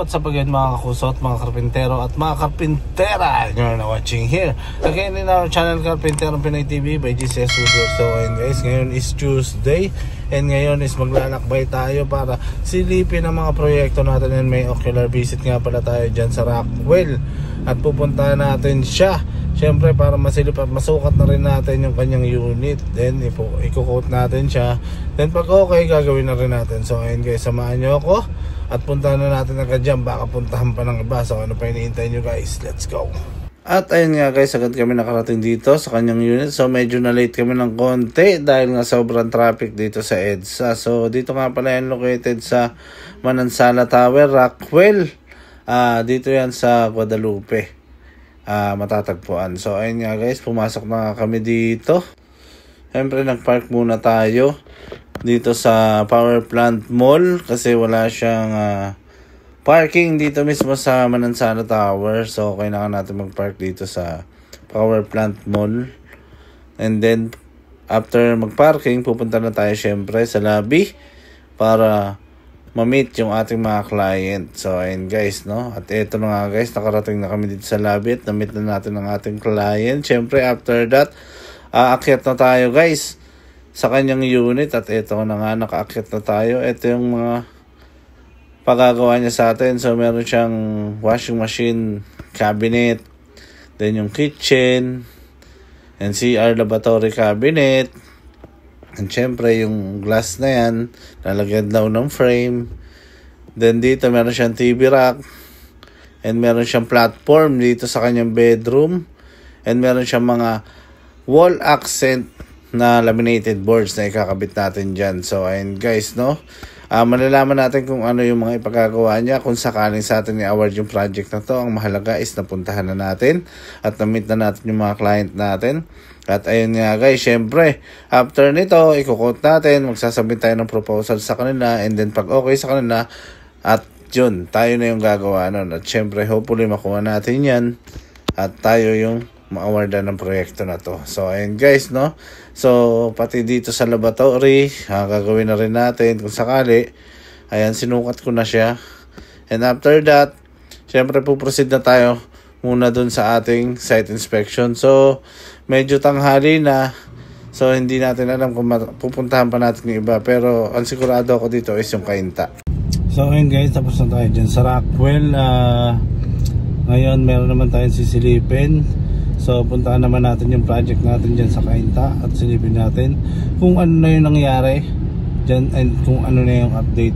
what's up again mga kakusot, mga karpintero at mga karpintera. You're now watching here again in our channel Karpintero Pinoy TV by GCS Woodwork. So and guys, ngayon is Tuesday and ngayon is maglalakbay tayo para silipin ang mga proyekto natin. And may ocular visit nga pala tayo dyan sa Rockwell at pupuntahan natin siya syempre para masilip at masukat na rin natin yung kanyang unit. Then i-quote natin siya, then pag okay gagawin na rin natin. So ayun guys, samahan nyo ako at puntahan na natin agad dyan. Baka puntahan pa ng iba. So ano pa hinihintay nyo guys, let's go. At ayun nga guys, agad kami nakarating dito sa kanyang unit. So medyo na late kami ng konti dahil nga sobrang traffic dito sa EDSA. So dito nga pala yan located sa Manansala Tower, Rockwell. Dito yan sa Guadalupe, matatagpuan. So ayun nga guys, pumasok na kami dito. Siyempre nagpark muna tayo dito sa Power Plant Mall kasi wala siyang parking dito mismo sa Manansala Tower. So kailangan natin magpark dito sa Power Plant Mall. And then after magparking, pupunta na tayo syempre sa lobby para ma-meet yung ating mga client. So ayun guys, no? At eto na nga guys, nakarating na kami dito sa lobby at na-meet na natin ang ating client. Syempre after that, aakyat na tayo guys sa kanyang unit. At eto na nga, nakaakyat na tayo. Ito yung mga pagagawa niya sa atin. So meron siyang washing machine cabinet, then yung kitchen and CR lavatory cabinet. And syempre yung glass na yan, lalagyan daw ng frame. Then dito meron siyang TV rack. And meron siyang platform dito sa kanyang bedroom. And meron siyang mga wall accent na laminated boards na ikakabit natin dyan. So ayun guys, no? Malalaman natin kung ano yung mga ipagagawa niya kung sakaling sa atin i-award yung project na to. Ang mahalaga is napuntahan na natin at na-meet na natin yung mga client natin. At ayun nga guys, syempre after nito, i-quote natin, magsasabit tayo ng proposal sa kanila. And then pag okay sa kanila, at yun, tayo na yung gagawa nun. At syempre hopefully makuha natin yan at tayo yung ma-awardan ng proyekto na to. So ayun guys, no? So pati dito sa laboratory, gagawin na rin natin kung sakali. Ayan, sinukat ko na siya. And after that, syempre puproceed na tayo muna dun sa ating site inspection. So medyo tanghali na, so hindi natin alam kung pupuntahan pa natin yung iba. Pero ang sigurado ako dito is yung Kainta. So ayun guys, tapos na tayo dyan sa Rockwell. Ngayon meron naman tayong sisilipin. So puntahan naman natin yung project natin dyan sa Kainta at silipin natin kung ano na yung nangyari dyan and kung ano na yung update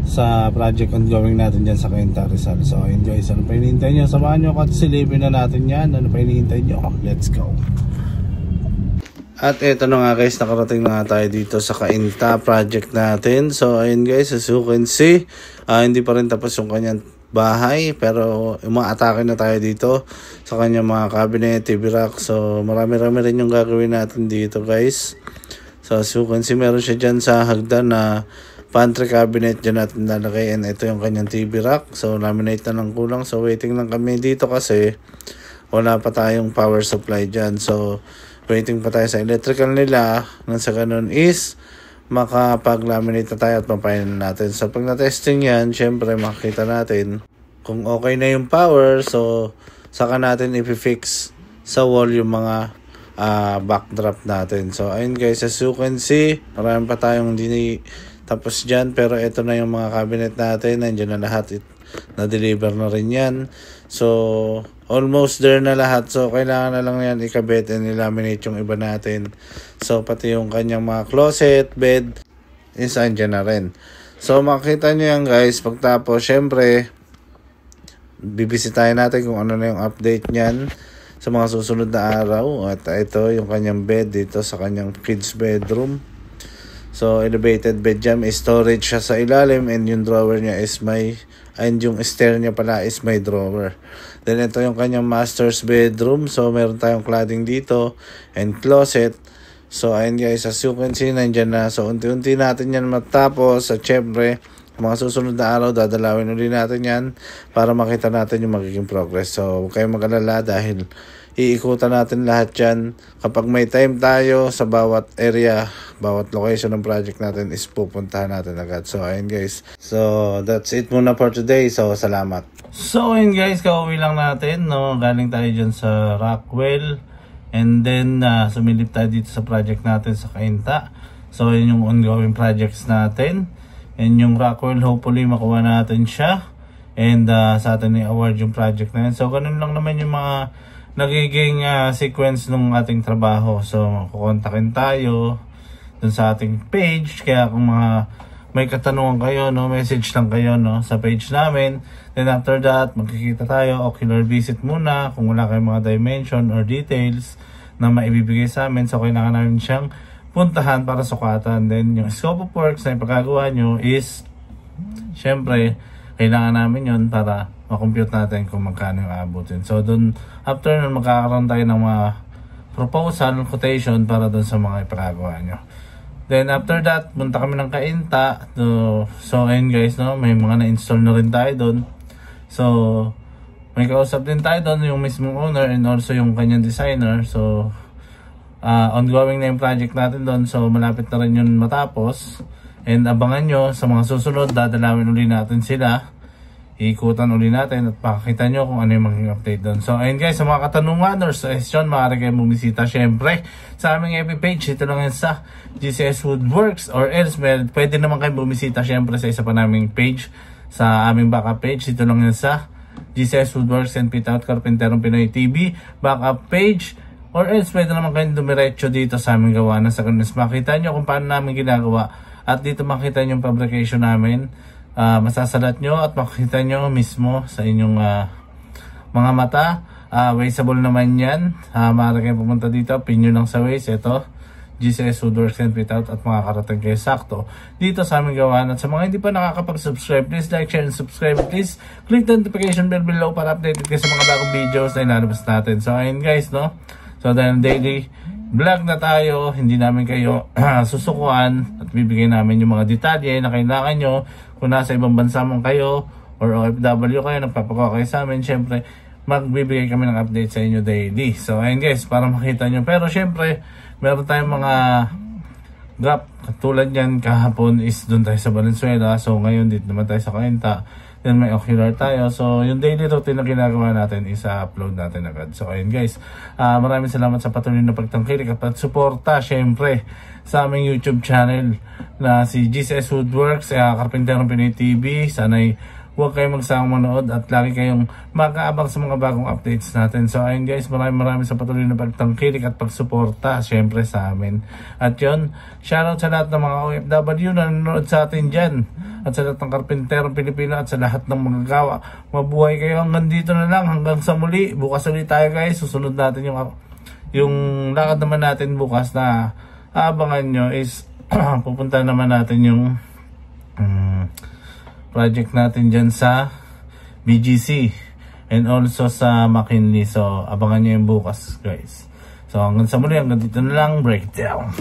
sa project ongoing natin dyan sa Kainta Rizal. So ayun guys, ano pa hinihintay nyo? Samahan nyo ako at silipin na natin yan. Ano pa hinihintay nyo? Let's go. At eto na nga guys, nakarating na tayo dito sa Kainta project natin. So ayun guys, as you can see, hindi pa rin tapos yung kanyang bahay, pero umaatake na tayo dito sa kanyang mga cabinet, TV rack. So marami-rami rin yung gagawin natin dito guys. So as you can see, meron siya dyan sa hagdan na pantry cabinet dyan natin lalagay. And ito yung kanyang TV rack. So laminate na lang kulang. So waiting lang kami dito kasi wala pa tayong power supply dyan. So waiting pa tayo sa electrical nila. Nang sa ganun is makapag-laminate na tayo at mapain natin. So pag na-testing yan, syempre makikita natin kung okay na yung power. So saka natin i-fix sa wall yung mga backdrop natin. So ayun guys, as you can see, marami pa tayong hindi tapos dyan. Pero ito na yung mga cabinet natin. Nandiyan na lahat. Na-deliver na rin yan. So almost there na lahat. So kailangan na lang yan ikabit and ilaminate yung iba natin. So pati yung kanyang mga closet, bed is andyan na rin. So makikita nyo yan guys. Pagtapos syempre bibisitahin natin kung ano na yung update nyan sa mga susunod na araw. At ito yung kanyang bed dito sa kanyang kids bedroom. So elevated bed jam, storage siya sa ilalim. And yung drawer niya is may, and yung stair niya pala is may drawer. Then ito yung kanyang master's bedroom. So meron tayong cladding dito and closet. So ayun guys, as you can see, nandyan na. So unti-unti natin yan matapos. At syempre mga susunod na araw dadalawin ulit natin yan para makita natin yung magiging progress. So huwag kayong mag-alala dahil iikutan natin lahat yan. Kapag may time tayo sa bawat area, bawat location ng project natin is pupuntahan natin agad. So ayun guys, so that's it muna for today. So salamat. So ayun guys, kauwi lang natin, no? Galing tayo dyan sa Rockwell, and then sumilip tayo dito sa project natin sa Cainta. So yun yung ongoing projects natin, and yung Rockwell hopefully makuha natin siya, and sa atin i-award yung project na yun. So ganun lang naman yung mga nagiging sequence ng ating trabaho. So kukontakin tayo dun sa ating page, kaya kung may katanungan kayo, no, message lang kayo, no, sa page namin. Then after that, magkikita tayo, ocular visit muna kung wala kayong mga dimension or details na maibibigay sa amin. So kailangan namin siyang puntahan para sukatan. Then yung scope of works na ipagagawa nyo is syempre kailangan namin yun para makompute natin kung magkano yung aabutin. So dun, after nun, magkakaroon tayo ng mga proposal, quotation para dun sa mga ipagagawa nyo. Then after that, punta kami ng Cainta. So ayun guys, no, may mga na-install na rin tayo dun. So may kausap din tayo dun, yung mismong owner and also yung kanyang designer. So ongoing na yung project natin dun. So malapit na rin yun matapos. And abangan nyo sa mga susunod, dadalawin uli natin sila, ikutan uli natin at pakakita nyo kung ano yung maging update doon. So ayun guys, sa mga katanungan or suggestion, maaari kayo bumisita syempre sa aming FB page. Ito lang yan sa GCS Woodworks, or else pwede naman kayo bumisita syempre sa isa pa naming page, sa aming backup page. Ito lang yan sa GCS Woodworks and Fit Out Carpinterong Pinoy TV backup page. Or else pwede naman kayong dumiretso dito sa aming gawa na sa Kanis. Makita nyo kung paano namin ginagawa. At dito makita nyo yung fabrication namin. Masasalat nyo at makita nyo mismo sa inyong mga mata. Wasteable naman yan. Maaari kayo pumunta dito. Pin nyo lang sa waste. Ito, GCS Woodworks and Fit Out, at makakarating kayo sakto dito sa aming gawaan. At sa mga hindi pa nakakapag-subscribe, please like, share, and subscribe. Please click the notification bell below para updated kayo sa mga bagong videos na ilalabas natin. So ayun guys, no? So dahil daily vlog na tayo, hindi namin kayo susukuan at bibigay namin yung mga detalye na kailangan nyo. Kung nasa ibang bansa man kayo or OFW kayo, nagpapagawa kayo sa amin, syempre magbibigay kami ng update sa inyo daily. So ayun guys, para makita nyo. Pero syempre meron tayong mga gap tulad yan. Kahapon is doon tayo sa Valenzuela, so ngayon dito naman tayo sa Cainta. Then may ocular tayo. So yung daily routine na ginagawa natin is upload natin agad. So ayun guys, maraming salamat sa patuloy na pagtangkilik at pagsuporta syempre sa aming YouTube channel na si GCS Woodworks, Carpinterong Pinoy TV. Sana'y huwag kayong magsawang manood at lagi kayong makaabang sa mga bagong updates natin. So ayun guys, maraming sa patuloy na pagtangkilik at pagsuporta syempre sa amin. At yun, shoutout sa lahat ng mga OFW na nanonood sa atin dyan, at sa lahat ng karpinterong Pilipino, at sa lahat ng magagawa. Mabuhay kayo hanggang dito na lang, hanggang sa muli. Bukas ulit tayo guys, susunod natin yung lakad naman natin bukas na abangan nyo is pupunta naman natin yung project natin dyan sa BGC and also sa McKinley. So abangan nyo yung bukas guys. So hanggang sa muli, hanggang dito na lang, breakdown.